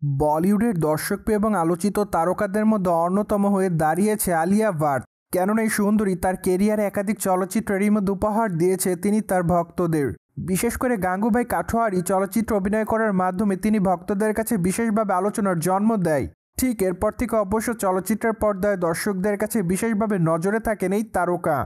বলিউডের দর্শকপ্রিয় এবং আলোচিত তারকাদের মধ্যে অন্যতম হয়ে দাঁড়িয়েছে আলিয়া ভাট। কেননা এই সুন্দরী তার কেরিয়ারে একাধিক চলচ্চিত্রের মধ্যে উপহার দিয়েছে তিনি তার ভক্তদের। বিশেষ করে গাঙ্গুবাই কাঠোয়ারি চলচ্চিত্র অভিনয় করার মাধ্যমে তিনি ভক্তদের কাছে বিশেষভাবে আলোচনার জন্ম দেয়। ঠিক এরপর থেকে অবশ্য চলচ্চিত্রের পর্দায় দর্শকদের কাছে বিশেষভাবে নজরে থাকেন এই তারকা,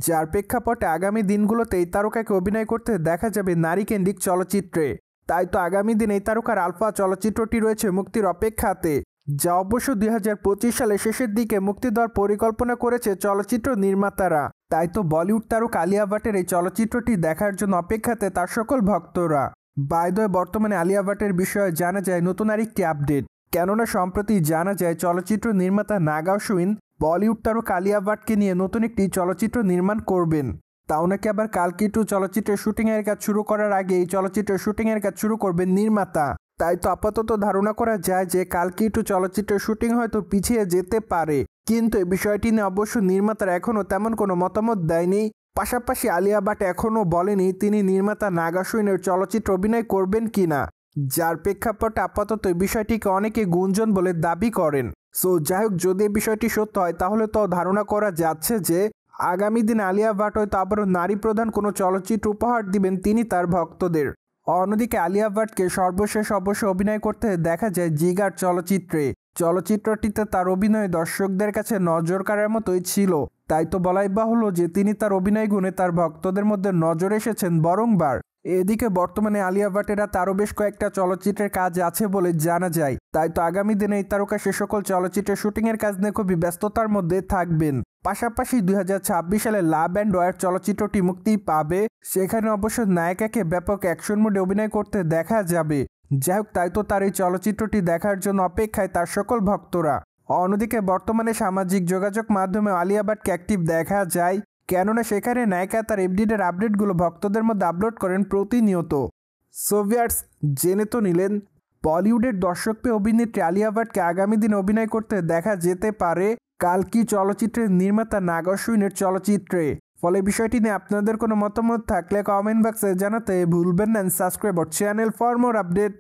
যার প্রেক্ষাপটে আগামী দিনগুলোতে এই তারকাকে অভিনয় করতে দেখা যাবে নারীকেন্দ্রিক চলচ্চিত্রে। তাই তো আগামী দিন এই তারকার আলফা চলচ্চিত্রটি রয়েছে মুক্তির অপেক্ষাতে, যা অবশ্য 2025 সালের শেষের দিকে মুক্তি দেওয়ার পরিকল্পনা করেছে চলচ্চিত্র নির্মাতারা। তাই তো বলিউড তারকা আলিয়া ভাটের এই চলচ্চিত্রটি দেখার জন্য অপেক্ষাতে তার সকল ভক্তরা। বাই দ্য ওয়ে, বর্তমানে আলিয়া ভাটের বিষয়ে জানা যায় নতুন আরেকটি আপডেট। কেননা সম্প্রতি জানা যায় চলচ্চিত্র নির্মাতা নাগা অশ্বিন বলিউড তারকা আলিয়া ভাটকে নিয়ে নতুন একটি চলচ্চিত্র নির্মাণ করবেন। তাও নাকি আবার কালকি 2 চলচ্চিত্রের শুটিংয়ের কাজ শুরু করার আগে এই চলচ্চিত্রের শুটিংয়ের কাজ শুরু করবেন নির্মাতা। তাই তো আপাতত ধারণা করা যায় যে কালকি 2 চলচ্চিত্রের শুটিং হয়তো পিছিয়ে যেতে পারে, কিন্তু এই বিষয়টি নিয়ে অবশ্য নির্মাতারা এখনও তেমন কোনো মতামত দেয়নি। পাশাপাশি আলিয়া ভাট এখনও বলেনি তিনি নির্মাতা নাগা অশ্বিনের চলচ্চিত্র অভিনয় করবেন কিনা, যার প্রেক্ষাপটে আপাতত এই বিষয়টিকে অনেকে গুঞ্জন বলে দাবি করেন। সো যাই হোক, যদি এই বিষয়টি সত্য হয় তাহলে তো ধারণা করা যাচ্ছে যে আগামী দিন আলিয়া ভাট হয়তো আবারও নারী প্রধান কোনো চলচ্চিত্র উপহার দিবেন তিনি তার ভক্তদের। অন্যদিকে আলিয়া ভাটকে সর্বশেষ অবশ্য অভিনয় করতে দেখা যায় জিগার চলচ্চিত্রে। চলচ্চিত্রটিতে তার অভিনয় দর্শকদের কাছে নজর কাড়ার মতোই ছিল। তাই তো বলাই বাহুল্য যে তিনি তার অভিনয় গুণে তার ভক্তদের মধ্যে নজর এসেছেন বরংবার। এদিকে বর্তমানে আলিয়া ভাটের হাতে আরও বেশ কয়েকটা চলচ্চিত্রের কাজ আছে বলে জানা যায়। তাই তো আগামী দিনে এই তারকা সে সকল চলচ্চিত্রের শুটিংয়ের কাজ নিয়ে খুবই ব্যস্ততার মধ্যে থাকবেন। পাশাপাশি 2026 সালে লাভ অ্যান্ড ওয়ার চলচ্চিত্রটি মুক্তি পাবে। সেখানে অবশ্য নায়িকাকে ব্যাপক অ্যাকশন মোডে অভিনয় করতে দেখা যাবে। যাই হোক, তাই তো তার এই চলচ্চিত্রটি দেখার জন্য অপেক্ষায় তার সকল ভক্তরা। অন্যদিকে বর্তমানে সামাজিক যোগাযোগ মাধ্যমে আলিয়া ভাটকে অ্যাক্টিভ দেখা যায়, কেননা সেখানে নায়িকা তার এফডিডের আপডেটগুলো ভক্তদের মধ্যে আপলোড করেন প্রতিনিয়ত। সো ভিউয়ার্স, জেনে তো নিলেন বলিউডের দর্শকপ্রিয় অভিনেত্রী আলিয়া ভাটকে আগামী দিনে অভিনয় করতে দেখা যেতে পারে কালকি চলচ্চিত্রের নির্মাতা নাগা অশ্বিনের চলচ্চিত্রে। ফলে বিষয়টি নিয়ে আপনাদের কোনো মতামত থাকলে কমেন্ট বক্সে জানাতে ভুলবেন না। Subscribe our channel for more update.